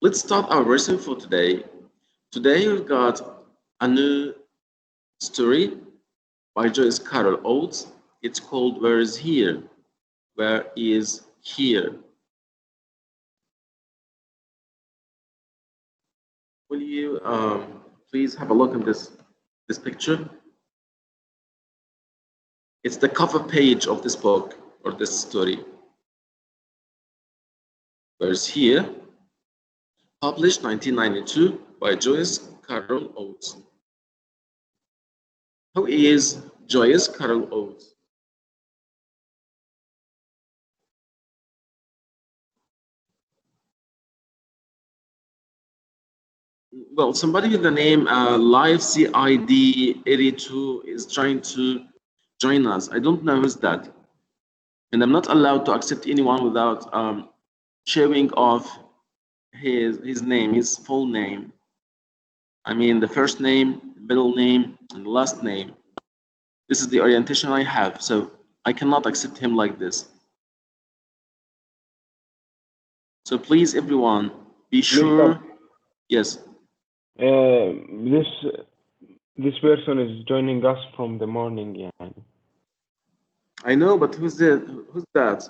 Let's start our lesson for today. Today we've got a new story by Joyce Carol Oates. It's called Where is Here? Where is Here? Will you please have a look at this picture? It's the cover page of this book or this story. Where is Here? Published 1992 by Joyce Carol Oates. Who is Joyce Carol Oates? Well, somebody with the name Live CID 82 is trying to join us. I don't know who's that. And I'm not allowed to accept anyone without showing off his name, his full name. I mean, the first name, middle name, and the last name. This is the orientation I have, so I cannot accept him like this. So please, everyone, be sure. Yes. This person is joining us from the morning. Yeah. I know, but who's that?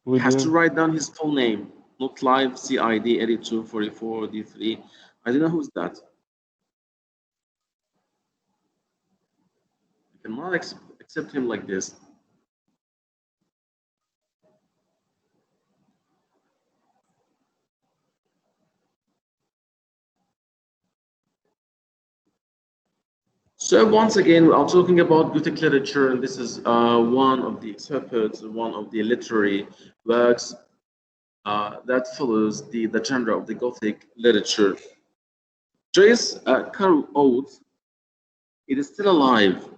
He has to write down his full name, not Live CID 8244 D3. I don't know who's that. I cannot accept him like this. So once again, we are talking about Gothic literature, and this is one of the excerpts, one of the literary works that follows the genre of the Gothic literature. Joyce Carol Oates, it is still alive.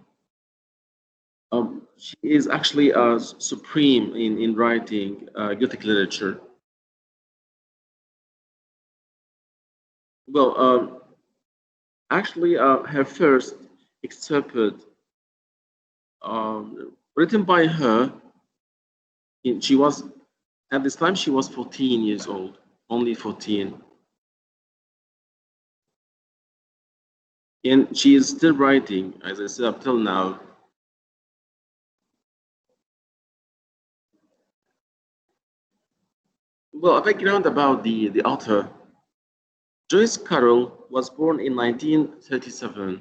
She is actually supreme in writing Gothic literature. Well, actually, her first excerpt written by her, she was, at this time, she was 14 years old, only 14. And she is still writing, as I said, up till now. Well, a background about the author. Joyce Carol was born in 1937,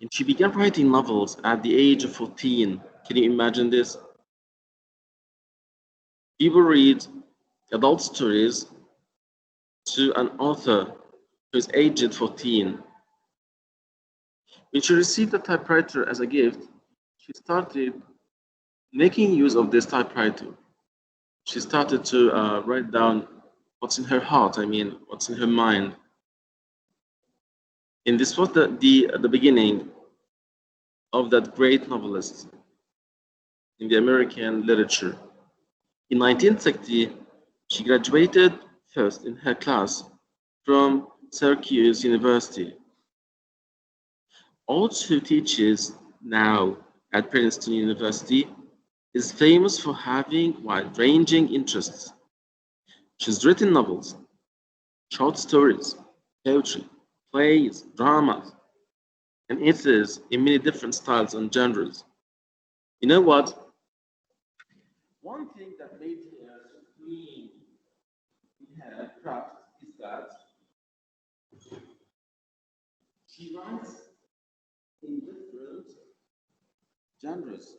and she began writing novels at the age of 14. Can you imagine this? People read adult stories to an author who is aged 14. When she received a typewriter as a gift, she started making use of this typewriter. She started to write down what's in her heart, I mean, what's in her mind. And this was the beginning of that great novelist in the American literature. In 1960, she graduated first in her class from Syracuse University. Oates, who teaches now at Princeton University, is famous for having wide-ranging interests. She's written novels, short stories, poetry, plays, dramas, and essays in many different styles and genres. You know what? One thing that made her supreme in her craft is that she writes in different genres.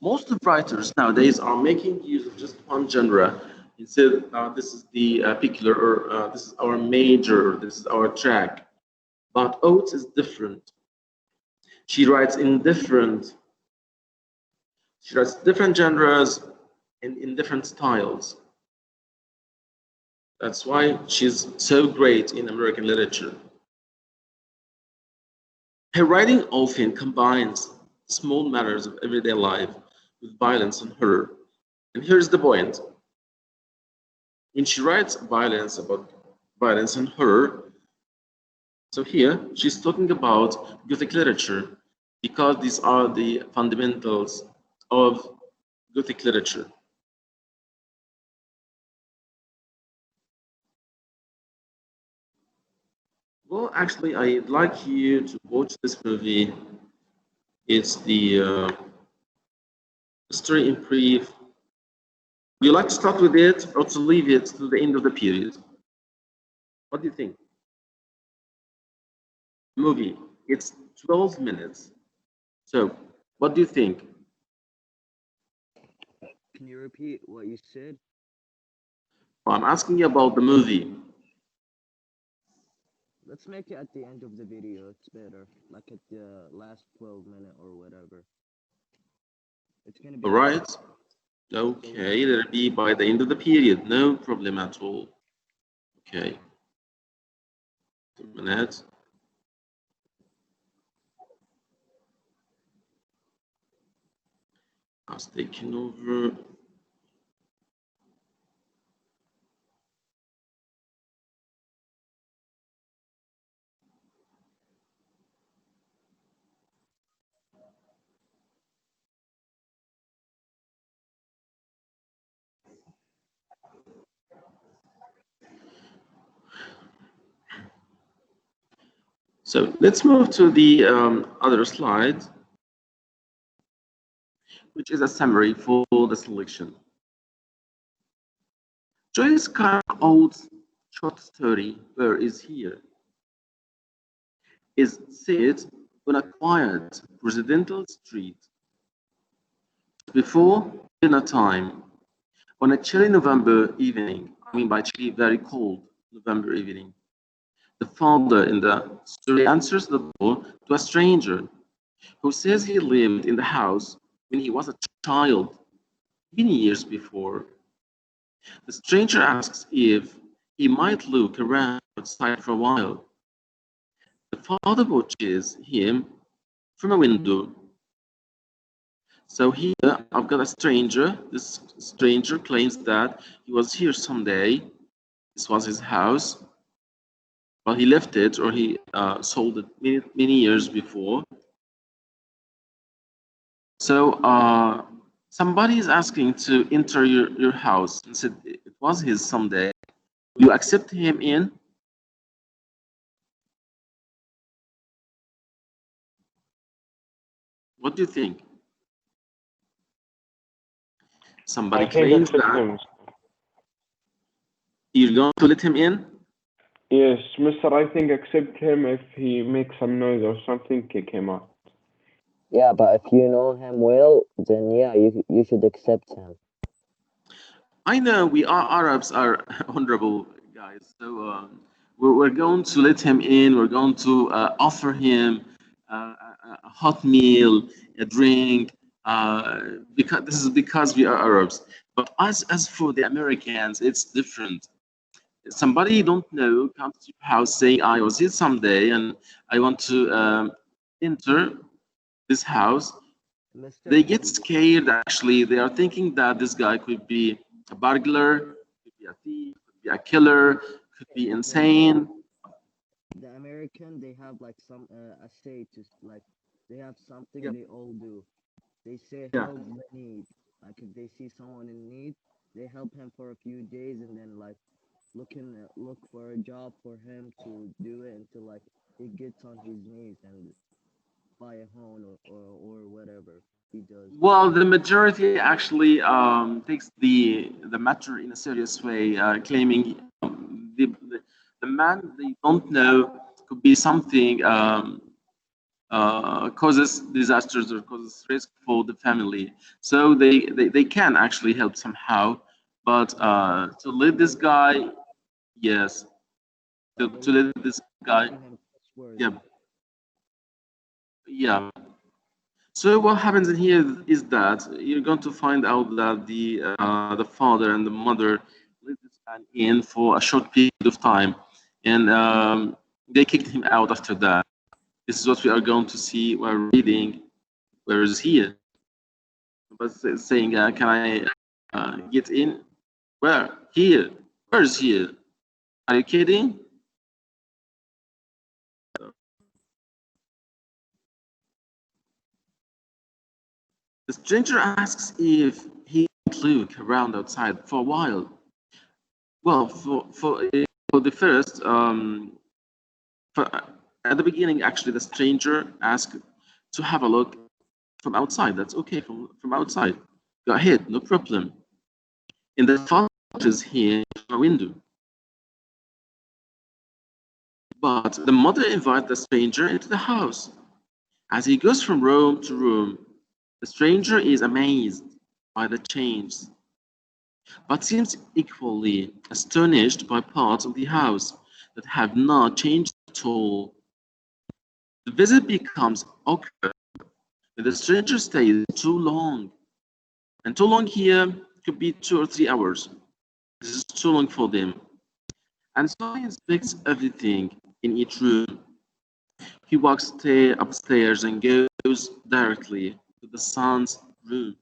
Most of writers nowadays are making use of just one genre. Instead, this is the peculiar, or this is our major, or this is our track. But Oates is different. She writes different genres and in different styles. That's why she's so great in American literature. Her writing often combines small matters of everyday life with violence and horror. And here's the point. When she writes about violence and horror, so here she's talking about Gothic literature because these are the fundamentals of Gothic literature. Well, actually, I'd like you to watch this movie. It's the story in brief. Would you like to start with it or to leave it to the end of the period? What do you think? Movie. It's 12 minutes. So, what do you think? Can you repeat what you said? I'm asking you about the movie. Let's make it at the end of the video. It's better. Like at the last 12 minute or whatever. It's gonna be All like right. Okay, that'll be by the end of the period. No problem at all. Okay. 2 minutes. I was taking over. So let's move to the other slide, which is a summary for the selection. Joyce Carol's short story, Where is Here, is set on a quiet residential street before dinner time on a chilly November evening. I mean, by chilly, very cold November evening. The father in the story answers the door to a stranger who says he lived in the house when he was a child, many years before. The stranger asks if he might look around outside for a while. The father watches him from a window. So here I've got a stranger. This stranger claims that he was here someday. This was his house. Well, he left it or he sold it many years before. So somebody is asking to enter your house and said it was his someday. Will you accept him in? What do you think? Somebody I think claims accept that him. you're going to let him in. Yes, Mr. I think accept him. If he makes some noise or something, kick him out. yeah, but if you know him well, then yeah, you should accept him. I know we are Arabs are honorable guys, so we're going to let him in. We're going to offer him a hot meal, a drink, because this is because we are Arabs. But as for the Americans, it's different. Somebody you don't know comes to your house saying, "I was here someday, and I want to enter this house." Mister, They get scared. Actually, they are thinking that this guy could be a burglar, could be a thief, could be a killer, could be listen, listen. insane. The American, they have like some a say to like they have something Yeah, they all do. They say yeah. help the need. Like if they see someone in need, they help him for a few days and then like look for a job for him to do it until like he gets on his knees and buy a home or whatever he does. Well, the majority actually takes the matter in a serious way, claiming the man they don't know could be something causes disasters or causes risk for the family. So they can actually help somehow, but to let this guy, yes, They to make let this guy, him yeah, trustworthy. yeah. So what happens in here is that you're going to find out that the father and the mother let this man in for a short period of time, and they kicked him out after that. This is what we are going to see while reading. Where is he? But saying, "Can I get in?" Where? Here. Where is here? Are you kidding? The stranger asks if he can look around outside for a while. Well, for the first, At the beginning, actually, the stranger asked to have a look from outside. That's okay, from outside. Go ahead, no problem. And the father is here from a window. But the mother invites the stranger into the house. As he goes from room to room, the stranger is amazed by the changes, but seems equally astonished by parts of the house that have not changed at all. The visit becomes awkward when the stranger stays too long. And too long here could be 2 or 3 hours. This is too long for them. And so he inspects everything in each room. He walks upstairs and goes directly to the son's room,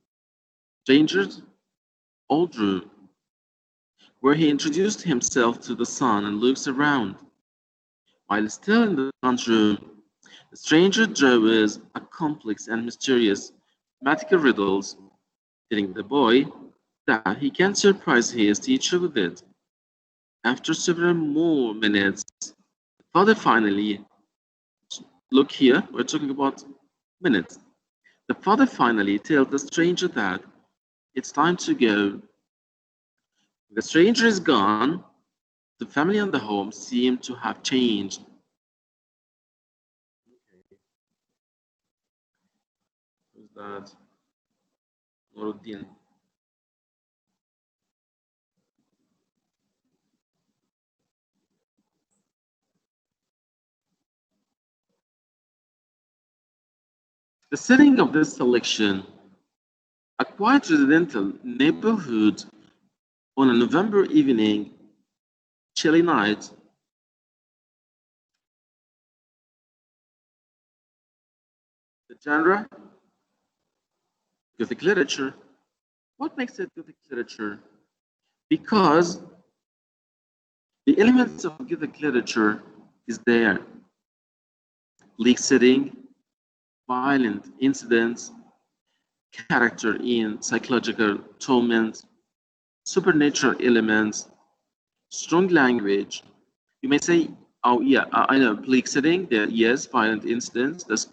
stranger's old room, where he introduced himself to the son and looks around. While still in the son's room, the stranger draws a complex and mysterious mathematical riddles, telling the boy that he can surprise his teacher with it. After several more minutes, the father finally, look here, we're talking about minutes. The father finally tells the stranger that it's time to go. The stranger is gone. The family and the home seem to have changed. Who's that? Nuruddin. The setting of this selection, a quiet residential neighborhood on a November evening, chilly night. The genre, Gothic literature. What makes it Gothic literature? Because the elements of Gothic literature is there. Bleak setting, violent incidents, character in psychological torment, supernatural elements, strong language. You may say, oh yeah, I know, bleak setting, there, yes, violent incidents, this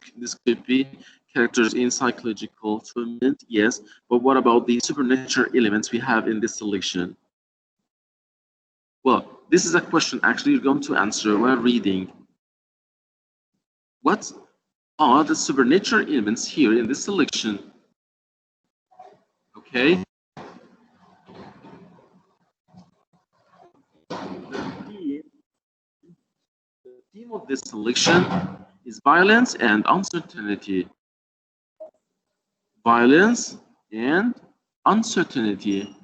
could be characters in psychological torment, yes, but what about the supernatural elements we have in this selection? Well, this is a question actually you're going to answer while reading. What are the supernatural elements here in this selection? Okay. The theme of this selection is violence and uncertainty. Violence and uncertainty.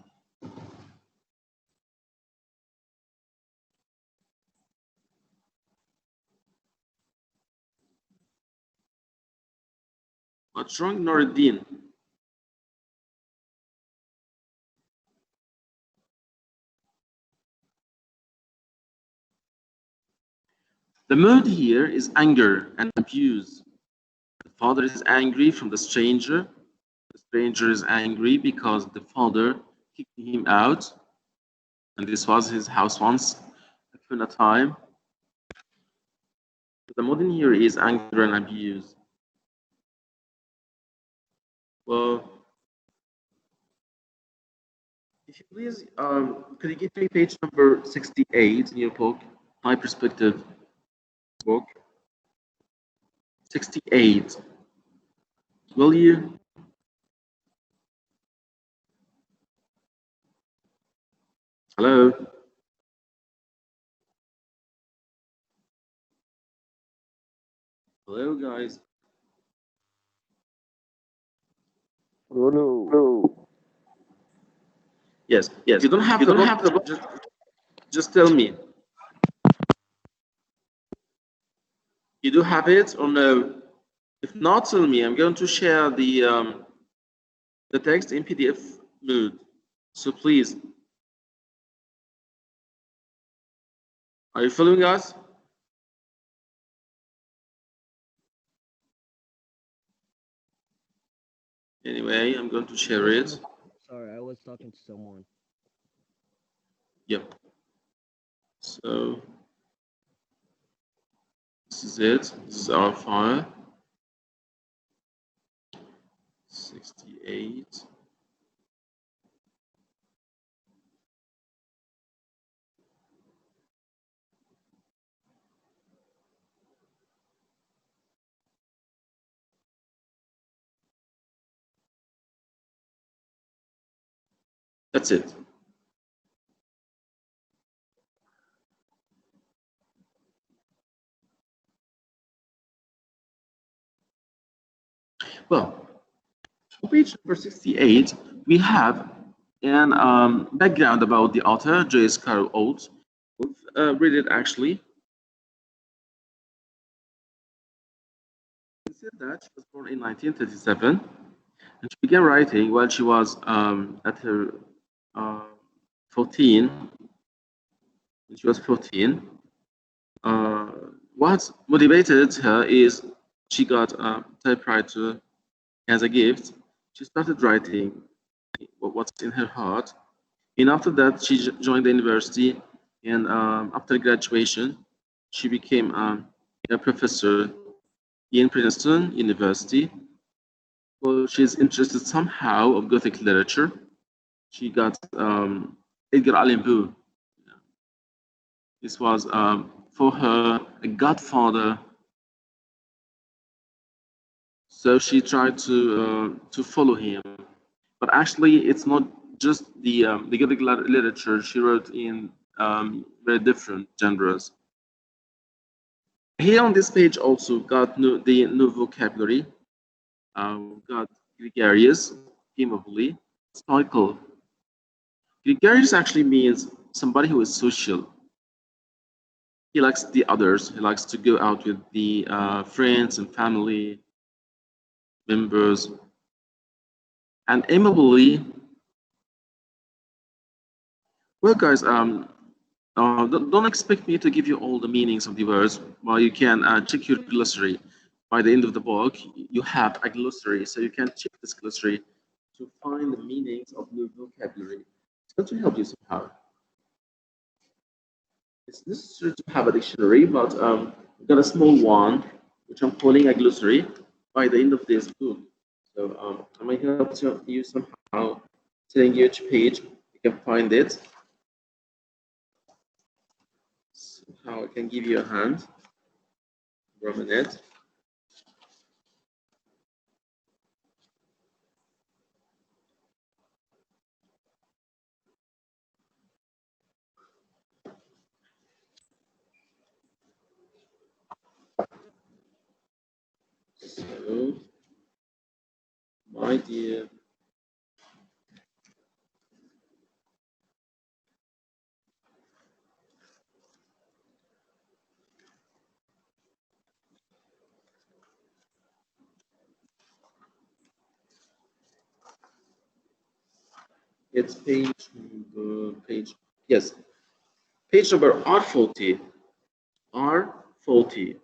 What's wrong, Nuruddin? The mood here is anger and abuse. The father is angry from the stranger. The stranger is angry because the father kicked him out, and this was his house once upon a time. The mood in here is anger and abuse. Well, if you please, could you give me page number 68 in your book, My Perspective book? 68. Will you? Hello? Hello, guys. Hello. Yes. If you don't have the book, just tell me. You do have it or no? If not, tell me. I'm going to share the text in PDF mode. So please, are you following us? Anyway, I'm going to share it. Sorry, I was talking to someone. Yep. So This is it. This is our file. 68. That's it. Well, on page number 68, we have an background about the author, Joyce Carol Oates. We've read it actually. It said that she was born in 1937, and she began writing while she was at her 14. When she was 14. Uh, what motivated her is she got a typewriter as a gift. She started writing what's in her heart. And after that, she joined the university. And after graduation, she became a professor in Princeton University. Well, she's interested somehow of Gothic literature. She got Edgar Allan Poe. This was for her a godfather. So she tried to follow him. But actually, it's not just the Gothic literature. She wrote in very different genres. Here on this page also got the new vocabulary. Got gregarious, amably, stoical. Gregarious actually means somebody who is social. He likes the others. He likes to go out with the friends and family members. And amably, well, guys, don't expect me to give you all the meanings of the words. Well, you can check your glossary. By the end of the book, you have a glossary, so you can check this glossary to find the meanings of new vocabulary. It's going to help you somehow. It's necessary to have a dictionary, but I've got a small one, which I'm calling a glossary, by the end of this book. So I might help you somehow, telling you which page you can find it. How I can give you a hand for a minute. So, my dear, it's yes, page number R40. R40.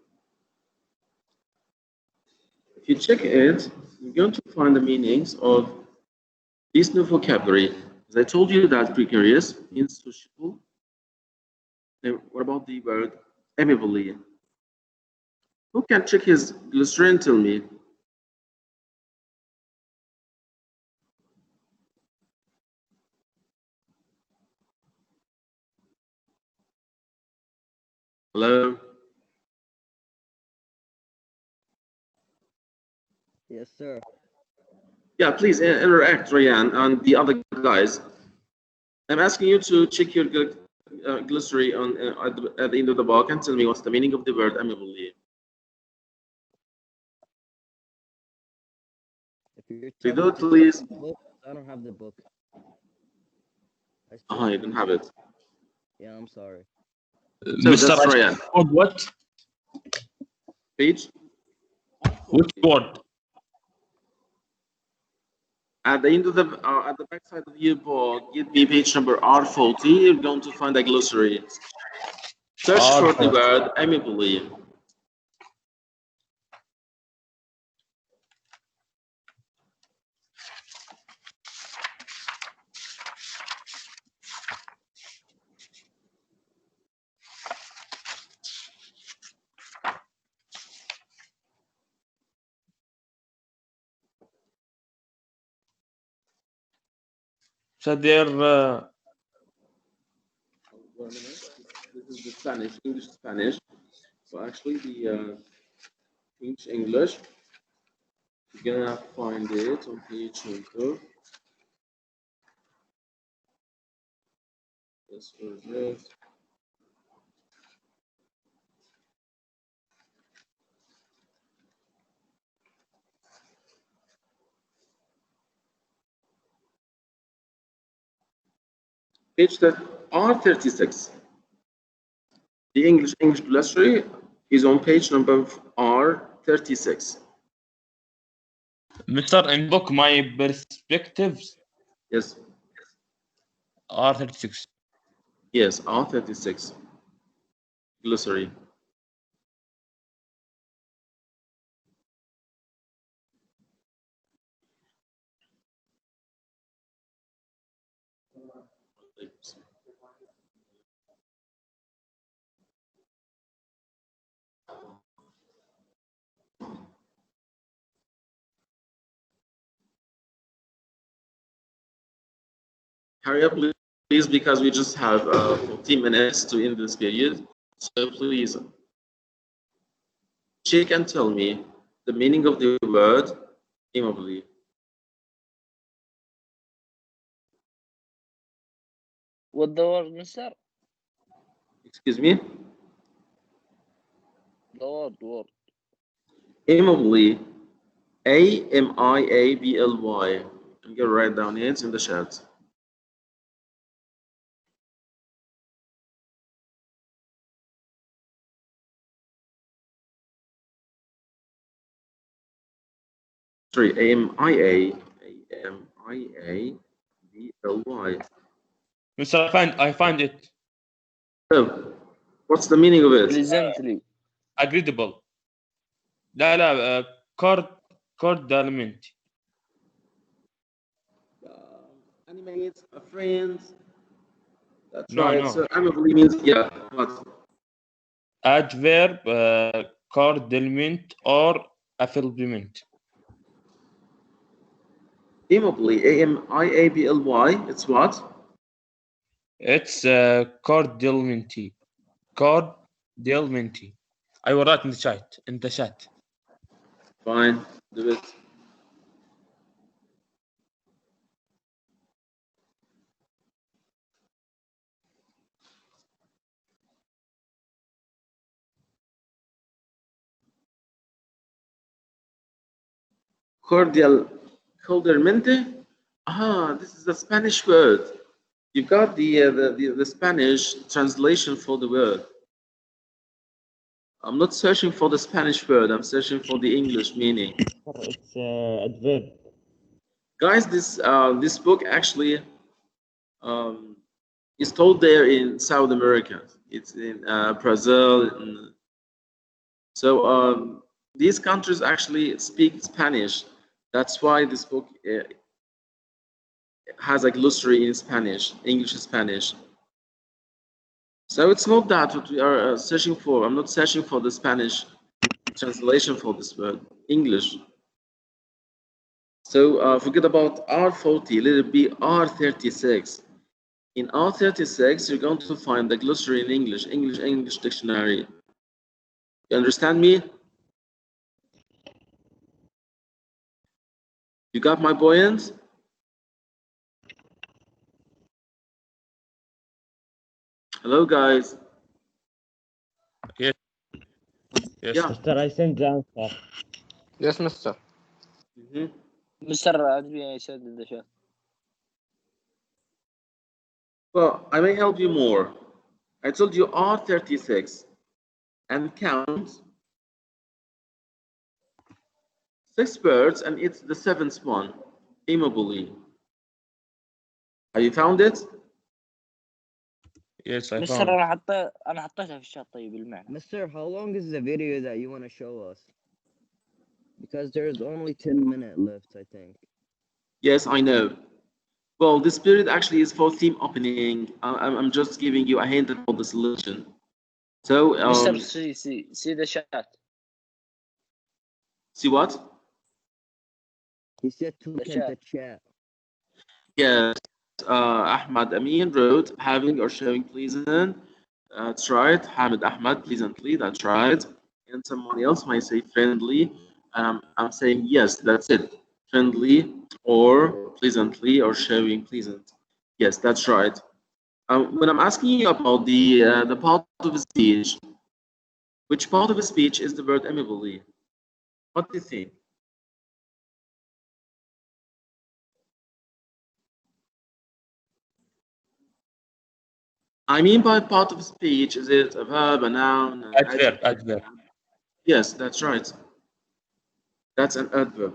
If you check it, you're going to find the meanings of this new vocabulary. As I told you that precarious means sociable. Then what about the word amicably? Who can check his glossary and tell me? Hello? Yes, sir. Yeah, please interact, Ryan, and the other guys. I'm asking you to check your glossary on at the end of the book and tell me what's the meaning of the word amicably. If you're So telling me to check please. the book, I don't have the book. I still Oh, you haven't don't have it. Yeah, I'm sorry. So Mr. that's Raj, Ryan. on what? Page? Which what? At the end of at the back side of your book, give me page number R40. You're going to find a glossary. Search for the R40. word amicably. So they're This is the Spanish, English Spanish. So actually the English, you're gonna find it on page number. This was it. Page that R36. The English glossary is on page number R36. Mr. in book my perspectives Yes, are 36. yes, R36. Glossary. Hurry up, please, because we just have 14 minutes to end this period. So please check and tell me the meaning of the word immobility. What the word, mister? Excuse me? The word. Immobility. A-M-I-A-B-L-Y. I'm gonna write down it in the chat. Sorry, A-M-I-A-B-L-Y. Mr. I find it Oh, what's the meaning of it? Pleasantly. agreeable. لا cordialmente. Animate a friend. That's No, right. no. So amicably means yeah. What? Adverb cordialmente or affablement. Immobility. A-M-I-A-B-L-Y. It's what? It's cordialmente. Cordialmente. I will write in the chat. Fine. Do it. Cordialmente. Ah, this is a Spanish word. You've got the Spanish translation for the word. I'm not searching for the Spanish word. I'm searching for the English meaning. It's adverb. Guys, this book actually is told there in South America. It's in Brazil. So these countries actually speak Spanish. That's why this book has a glossary in Spanish, English and Spanish. So it's not that what we are searching for. I'm not searching for the Spanish translation for this word, English. So forget about R40, let it be R36. In R36, you're going to find the glossary in English dictionary. You understand me? You got my point? Hello, guys. Yes. Yeah. Mister, I sent the answer. Yes, mister. Mr. Advi, I said in the chat. Well, I may help you more. I told you R36 and count 6 birds, and it's the 7th one, immobile. Have you found it? Yes, I مستر found. انا حطيتها في الشات طيب المعنى. Mister, how long is the video that you want to show us? Because there's only 10 minutes left, I think. Yes, I know. Well, this period actually is for theme opening. I'm just giving you a hint for the solution. So, Mr. see the chat. See what? He said to look at the chat. Yeah. Ahmad Amin wrote having or showing pleasant. That's right. Hamid Ahmad, pleasantly. That's right. And someone else might say friendly. I'm saying yes, that's it. Friendly or pleasantly or showing pleasant. Yes, that's right. When I'm asking you about the part of speech, which part of speech is the word amicably? What do you think? I mean by part of speech, is it a verb, a noun, an Adverb, adjective? adverb. Yes, that's right. That's an adverb.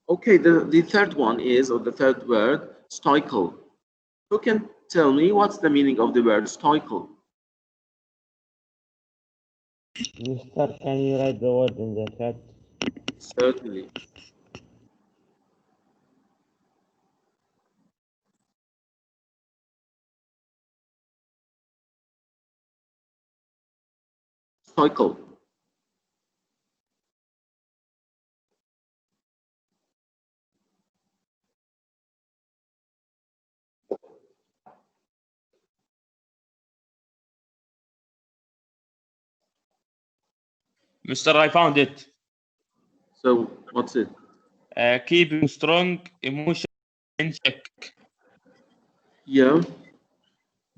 Okay, the third one is, or the third word, stoical. Who can tell me what's the meaning of the word stoical? Mister, can you write the word in the chat? Certainly. Stoical. Mister, I found it. So what's it? Keeping strong emotion in check. Yeah.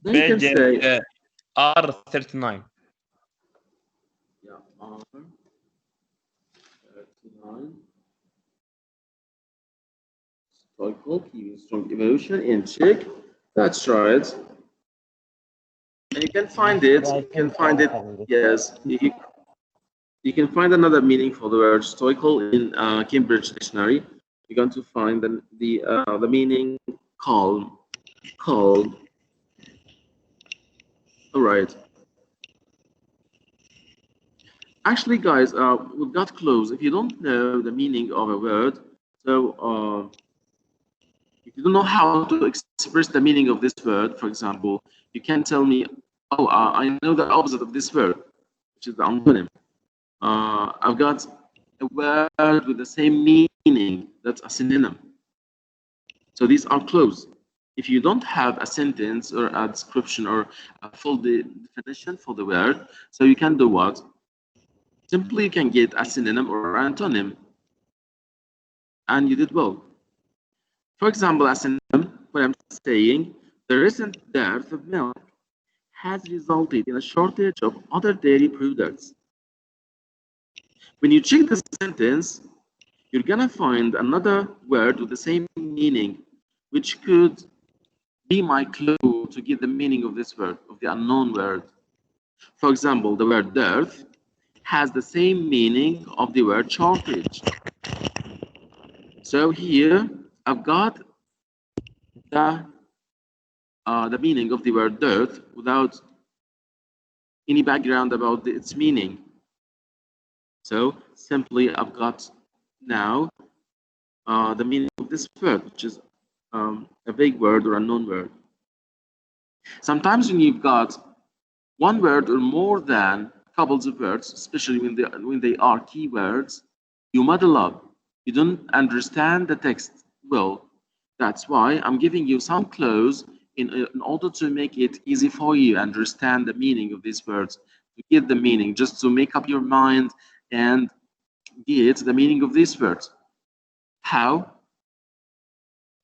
Then you can Page say R39. yeah, R39. Stoical, keeping strong emotion in check. That's right. And you can find it. I You can think find I it. found it. Yes. You can find another meaning for the word stoical in Cambridge Dictionary. You're going to find the meaning calm, calm. All right. Actually, guys, we've got close. If you don't know the meaning of a word, so if you don't know how to express the meaning of this word, for example, you can tell me, oh, I know the opposite of this word, which is the antonym. I've got a word with the same meaning. That's a synonym. So these are close. If you don't have a sentence or a description or a full definition for the word, so you can do what? Simply you can get a synonym or antonym, and you did well. For example, a synonym, what I'm saying, the recent dearth of milk has resulted in a shortage of other dairy products. When you check the sentence, you're gonna find another word with the same meaning, which could be my clue to get the meaning of this word, of the unknown word. For example, the word dearth has the same meaning of the word shortage. So here I've got the meaning of the word dearth without any background about its meaning. So simply I've got now the meaning of this word, which is a vague word or unknown word. Sometimes when you've got one word or more than couples of words, especially when they are keywords, you muddle up. You don't understand the text well. That's why I'm giving you some clues in order to make it easy for you to understand the meaning of these words, to get the meaning, just to make up your mind and get the meaning of these words. How?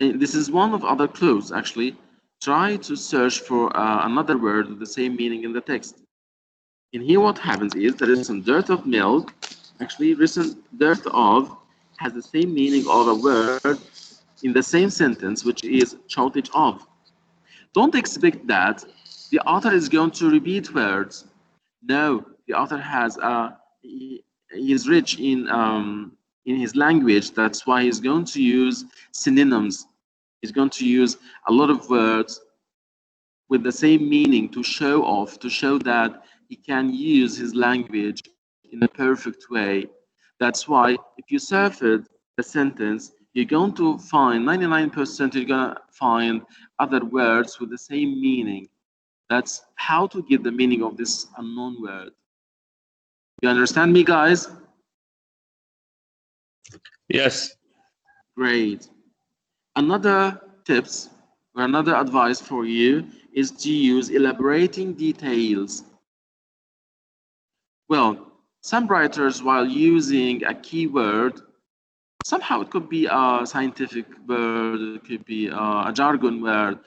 And this is one of other clues, actually. Try to search for another word with the same meaning in the text. And here what happens is there is some dearth of milk. Actually, recent dearth of has the same meaning of a word in the same sentence, which is shortage of. Don't expect that the author is going to repeat words. No, the author has he is rich in his language. That's why he's going to use synonyms. He's going to use a lot of words with the same meaning to show off, to show that he can use his language in a perfect way. That's why if you surfeit the sentence, you're going to find 99% you're going to find other words with the same meaning. That's how to get the meaning of this unknown word. You understand me, guys? Yes. Great. Another tips or another advice for you is to use elaborating details. Well, some writers, while using a keyword, somehow it could be a scientific word, it could be a jargon word.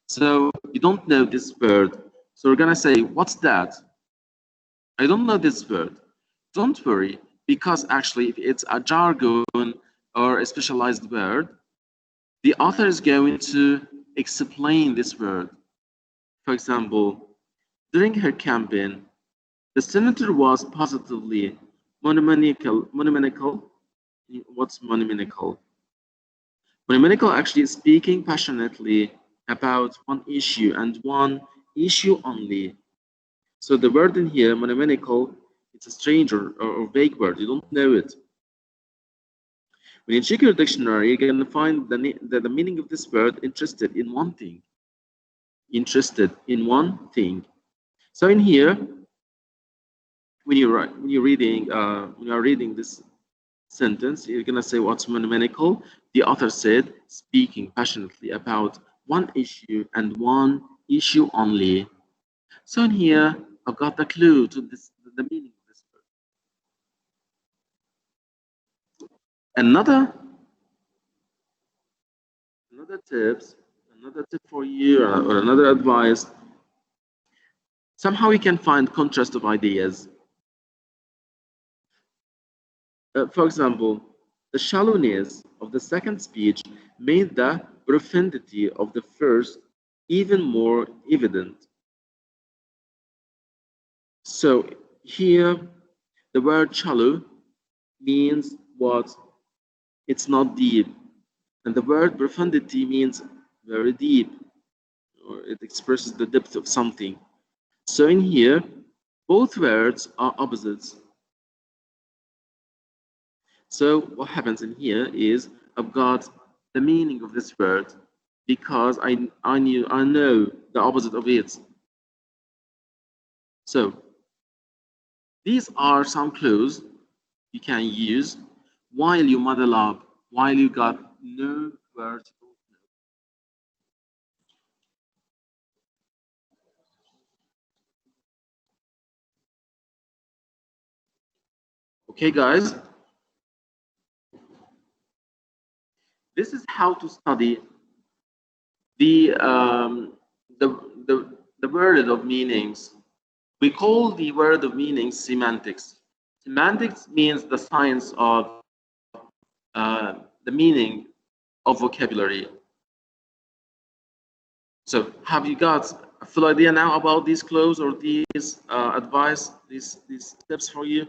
So you don't know this word. So we're gonna say, what's that? I don't know this word. Don't worry, because actually if it's a jargon or a specialized word, the author is going to explain this word. For example, during her campaign, the senator was positively monomaniacal. What's monomaniacal? Monomaniacal actually is speaking passionately about one issue and one issue only. So the word in here, monomaniacal, it's a strange or vague word. You don't know it. When you check your dictionary, you're going to find the meaning of this word, interested in one thing. Interested in one thing. So in here, when you are reading this sentence, you're gonna say what's monomaniacal. The author said, speaking passionately about one issue and one issue only. So in here, I've got the clue to the meaning of this word. Another tip for you, or another advice. Somehow we can find contrast of ideas. For example, the shallowness of the second speech made the profundity of the first even more evident. So here, the word shallow means what? It's not deep. And the word profundity means very deep, or it expresses the depth of something. So in here, both words are opposites. So what happens in here is I've got the meaning of this word because I know the opposite of it. So these are some clues you can use while you model up, while you got no words. Okay, guys. This is how to study the word of meanings. We call the word of meanings semantics. Semantics means the science of the meaning of vocabulary. So, have you got a full idea now about these clues or these advice, these tips for you?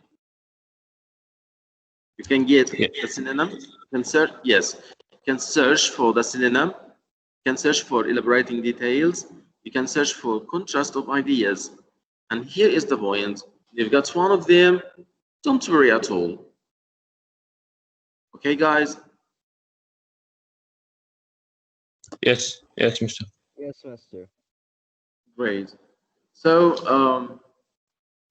You can get the synonym. You can search, yes. You can search for the synonym. You can search for elaborating details. You can search for contrast of ideas. And here is the point. You've got one of them. Don't worry at all. Okay, guys? Yes, Mr. Yes, master. Great. So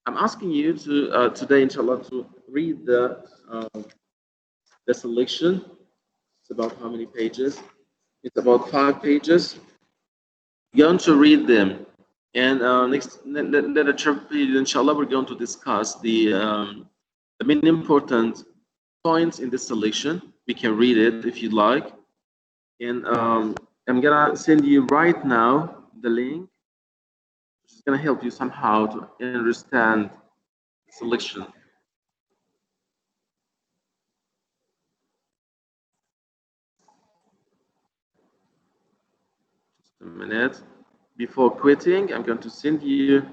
I'm asking you to today, inshallah, to read the selection. It's about how many pages? It's about 5 pages. You're going to read them. And next literature period, inshallah, we're going to discuss the main important points in this selection. We can read it if you'd like. And I'm gonna send you right now the link, which is gonna help you somehow to understand the selection. Just a minute. Before quitting, I'm going to send you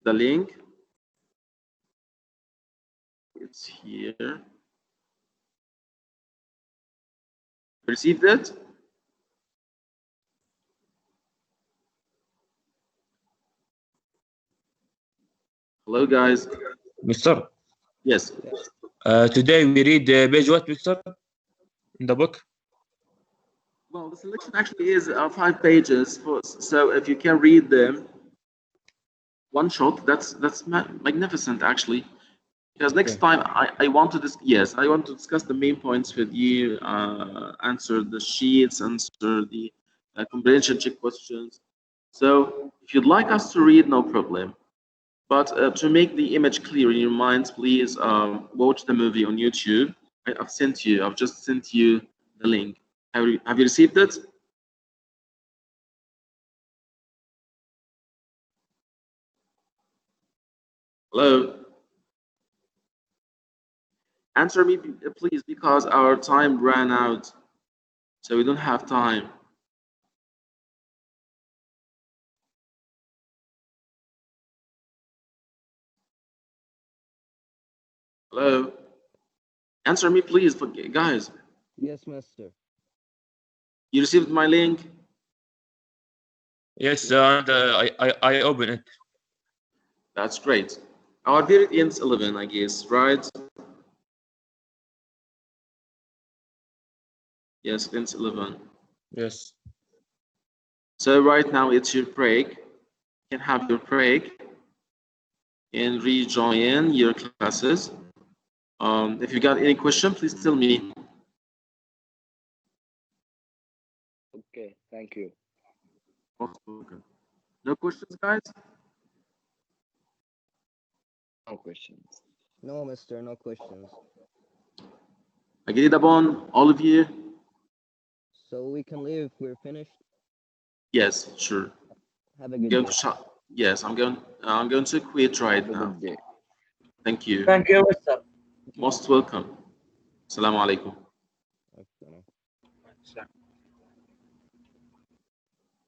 the link. It's here. Received it? Hello, guys. Mr. Yes. Today we read page what, Mr. In the book? Well, the selection actually is 5 pages. So if you can read them one shot, that's magnificent, actually. Because next time I want to I want to discuss the main points with you, answer the sheets, answer the comprehension check questions. So if you'd like us to read, no problem. But to make the image clear in your minds, please watch the movie on YouTube. I've just sent you the link. Have you received it? Hello? Answer me, please, because our time ran out. So we don't have time. Hello? Answer me, please, guys. Yes, mister. You received my link? Yes, and I open it. That's great. Our period ends 11, I guess, right? Yes, it ends 11. Yes. So right now it's your break. You can have your break and rejoin your classes. If you got any question, please tell me. Okay, thank you. No questions, guys? No questions. No, mister, no questions. Agreed upon, all of you? So we can leave if we're finished. Yes, sure. Have a good Going day. to yes, I'm going to quit right Have a now. good day. Thank you. Thank you, Mr. Most welcome. Assalamu alaikum. Okay.